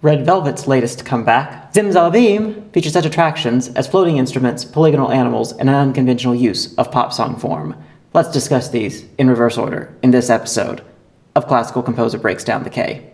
Red Velvet's latest comeback, Zimzalabim, features such attractions as floating instruments, polygonal animals, and an unconventional use of pop song form. Let's discuss these in reverse order in this episode of Classical Composer Breaks Down the K.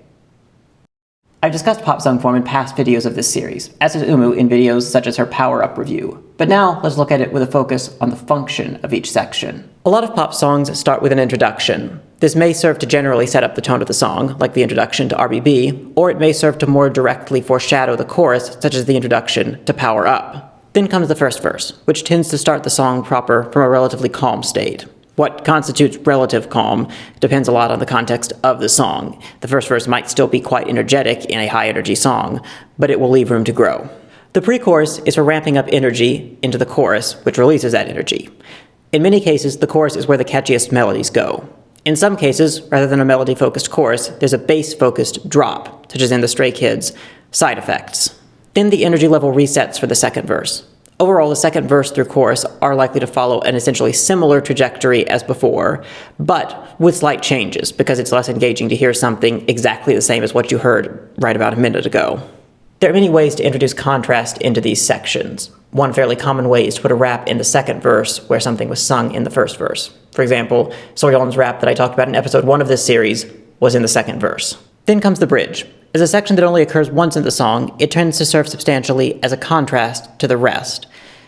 I've discussed pop song form in past videos of this series, as has Umu in videos such as her Power Up review. But now, let's look at it with a focus on the function of each section. A lot of pop songs start with an introduction. This may serve to generally set up the tone of the song, like the introduction to RBB, or it may serve to more directly foreshadow the chorus, such as the introduction to Power Up. Then comes the first verse, which tends to start the song proper from a relatively calm state. What constitutes relative calm depends a lot on the context of the song. The first verse might still be quite energetic in a high-energy song, but it will leave room to grow. The pre-chorus is for ramping up energy into the chorus, which releases that energy. In many cases, the chorus is where the catchiest melodies go. In some cases, rather than a melody-focused chorus, there's a bass-focused drop, such as in the Stray Kids' Side Effects. Then the energy level resets for the second verse. Overall, the second verse through chorus are likely to follow an essentially similar trajectory as before, but with slight changes, because it's less engaging to hear something exactly the same as what you heard right about a minute ago. There are many ways to introduce contrast into these sections. One fairly common way is to put a rap in the second verse where something was sung in the first verse. For example, Soyeon's rap that I talked about in episode 1 of this series was in the second verse. Then comes the bridge. As a section that only occurs once in the song, it tends to serve substantially as a contrast to the rest.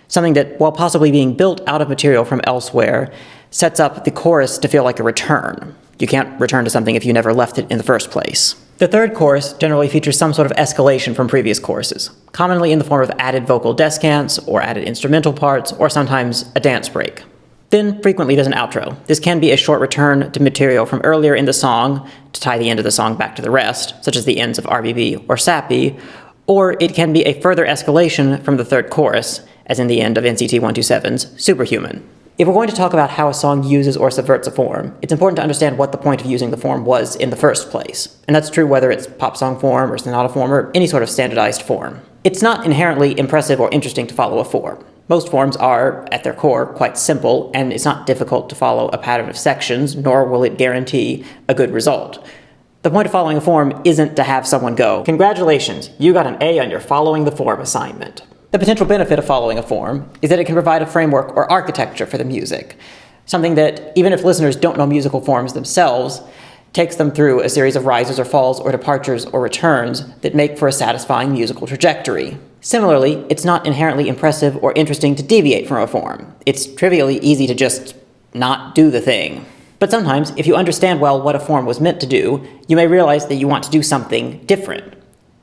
Something that, while possibly being built out of material from elsewhere, sets up the chorus to feel like a return. You can't return to something if you never left it in the first place. The third chorus generally features some sort of escalation from previous choruses, commonly in the form of added vocal descants, or added instrumental parts, or sometimes a dance break. Then, frequently, there's an outro. This can be a short return to material from earlier in the song to tie the end of the song back to the rest, such as the ends of RBB or Sappy, or it can be a further escalation from the third chorus, as in the end of NCT 127's Superhuman. If we're going to talk about how a song uses or subverts a form, it's important to understand what the point of using the form was in the first place. And that's true whether it's pop song form or sonata form or any sort of standardized form. It's not inherently impressive or interesting to follow a form. Most forms are, at their core, quite simple, and it's not difficult to follow a pattern of sections, nor will it guarantee a good result. The point of following a form isn't to have someone go, "Congratulations, you got an A on your following the form assignment." The potential benefit of following a form is that it can provide a framework or architecture for the music, something that, even if listeners don't know musical forms themselves, takes them through a series of rises or falls or departures or returns that make for a satisfying musical trajectory. Similarly, it's not inherently impressive or interesting to deviate from a form. It's trivially easy to just not do the thing. But sometimes, if you understand well what a form was meant to do, you may realize that you want to do something different.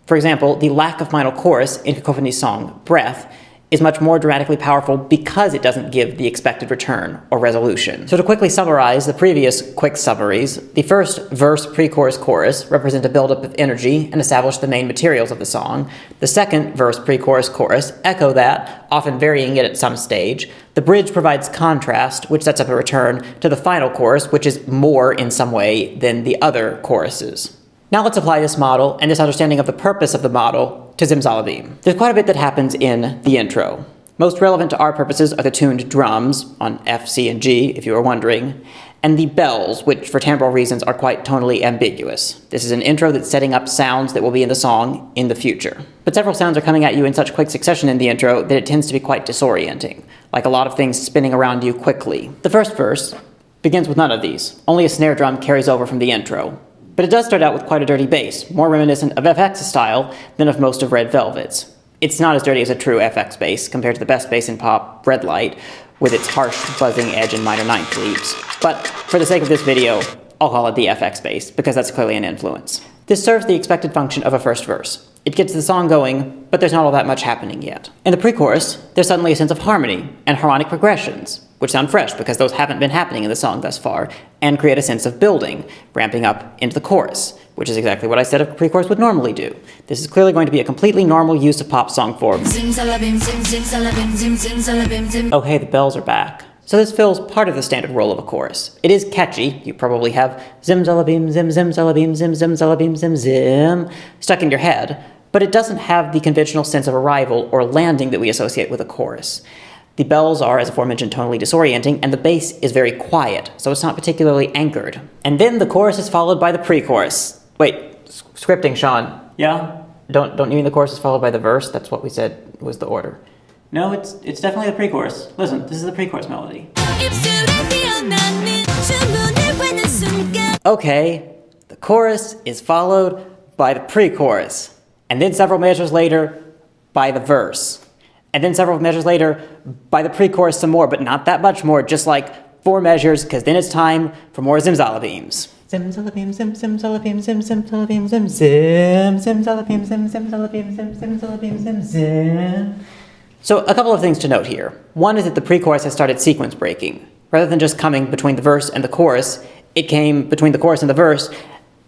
For example, the lack of final chorus in Cacophony's song, Breath, is much more dramatically powerful because it doesn't give the expected return or resolution. So to quickly summarize the previous quick summaries, the first verse, pre-chorus, chorus represent a buildup of energy and establish the main materials of the song. The second verse, pre-chorus, chorus echo that, often varying it at some stage. The bridge provides contrast, which sets up a return to the final chorus, which is more in some way than the other choruses. Now let's apply this model and this understanding of the purpose of the model to Zimzalabim. There's quite a bit that happens in the intro. Most relevant to our purposes are the tuned drums on F, C, and G, if you were wondering, and the bells, which for timbral reasons are quite tonally ambiguous. This is an intro that's setting up sounds that will be in the song in the future. But several sounds are coming at you in such quick succession in the intro that it tends to be quite disorienting, like a lot of things spinning around you quickly. The first verse begins with none of these. Only a snare drum carries over from the intro. But it does start out with quite a dirty bass, more reminiscent of FX's style than of most of Red Velvet's. It's not as dirty as a true FX bass compared to the best bass in pop, Red Light, with its harsh, buzzing edge and minor ninth leaps. But for the sake of this video, I'll call it the FX bass, because that's clearly an influence. This serves the expected function of a first verse. It gets the song going, but there's not all that much happening yet. In the pre-chorus, there's suddenly a sense of harmony and harmonic progressions, which sound fresh because those haven't been happening in the song thus far, and create a sense of building, ramping up into the chorus, which is exactly what I said a pre-chorus would normally do. This is clearly going to be a completely normal use of pop song form. Zimzalabim, zimzalabim, zimzalabim, zim. Oh hey, the bells are back. So this fills part of the standard role of a chorus. It is catchy. You probably have zimzalabim, zim, zimzalabim, zim, zimzalabim, zim, zim stuck in your head, but it doesn't have the conventional sense of arrival or landing that we associate with a chorus. The bells are, as aforementioned, tonally disorienting, and the bass is very quiet, so it's not particularly anchored. And then the chorus is followed by the pre-chorus. Wait, scripting, Sean. Yeah? Don't you mean the chorus is followed by the verse? That's what we said was the order. No, it's definitely the pre-chorus. Listen, this is the pre-chorus melody. Okay, the chorus is followed by the pre-chorus, and then several measures later by the verse, and then several measures later by the pre-chorus some more, but not that much more, just like 4 measures, because then it's time for more Zimzalabims. Zimzalabim, zim, zimzalabim, zim, zimzalabim, zim, zim, zimzalabim, zim, zimzalabim, zim, zimzalabim, zim, zim. So a couple of things to note here. One is that the pre-chorus has started sequence breaking. Rather than just coming between the verse and the chorus, it came between the chorus and the verse,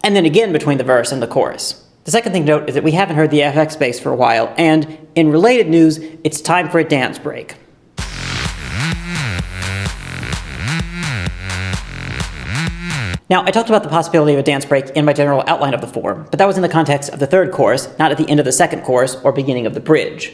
and then again between the verse and the chorus. The second thing to note is that we haven't heard the FX bass for a while, and in related news, it's time for a dance break. Now, I talked about the possibility of a dance break in my general outline of the form, but that was in the context of the third chorus, not at the end of the second chorus or beginning of the bridge.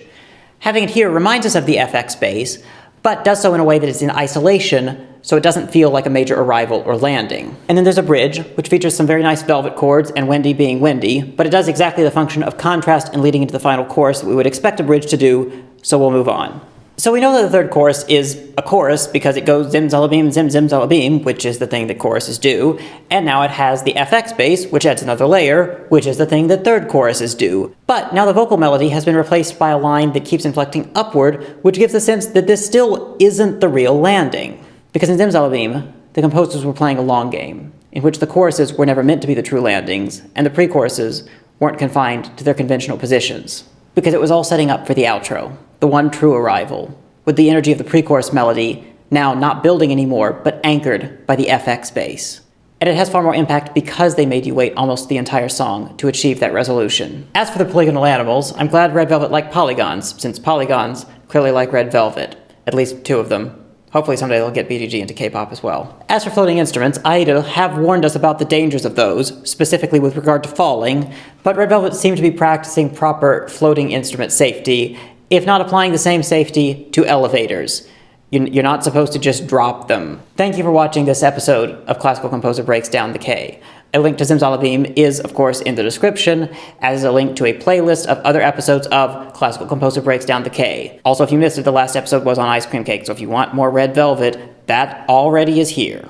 Having it here reminds us of the FX bass, but does so in a way that is in isolation, so it doesn't feel like a major arrival or landing. And then there's a bridge, which features some very nice velvet chords and Wendy being Wendy, but it does exactly the function of contrast and leading into the final chorus that we would expect a bridge to do, so we'll move on. So we know that the third chorus is a chorus because it goes zimzalabim, zim, zimzalabim, which is the thing that choruses do, and now it has the FX bass, which adds another layer, which is the thing that third choruses do. But now the vocal melody has been replaced by a line that keeps inflecting upward, which gives the sense that this still isn't the real landing. Because in Zimzalabim, the composers were playing a long game, in which the choruses were never meant to be the true landings, and the pre-choruses weren't confined to their conventional positions. Because it was all setting up for the outro, the one true arrival, with the energy of the pre-chorus melody now not building anymore, but anchored by the FX bass. And it has far more impact because they made you wait almost the entire song to achieve that resolution. As for the polygonal animals, I'm glad Red Velvet liked polygons, since polygons clearly like Red Velvet. At least 2 of them. Hopefully someday they'll get BGG into Kpop as well. As for floating instruments, Aida have warned us about the dangers of those, specifically with regard to falling, but Red Velvet seem to be practicing proper floating instrument safety, if not applying the same safety to elevators. You're not supposed to just drop them. Thank you for watching this episode of Classical Composer Breaks Down the K. A link to Zimzalabim is, of course, in the description, as is a link to a playlist of other episodes of Classical Composer Breaks Down the K. Also, if you missed it, the last episode was on Ice Cream Cake, so if you want more Red Velvet, that already is here.